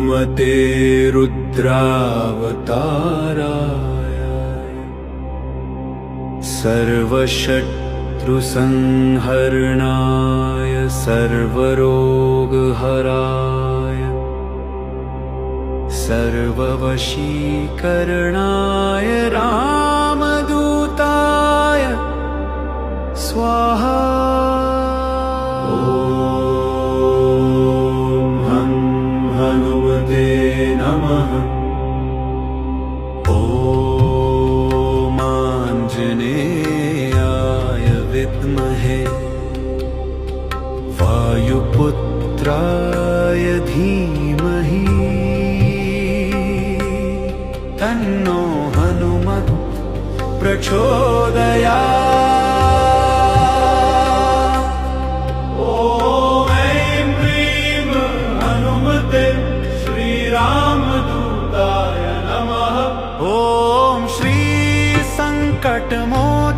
हनुमते रुद्रावताराय सर्वशत्रुसंहरणाय सर्वरोगहराय सर्ववशीकरणाय रामदूताय स्वाहा। ॐ हनुमते नमः। ॐ आञ्जनेयाय विद्महे वायुपुत्राय धीमहि तन्नो हनुमत् प्रचोदयात्। ॐ ऐं ह्रीं हनुमते श्रीरामदूताय नमः। ॐ श्री संकटमोचनाय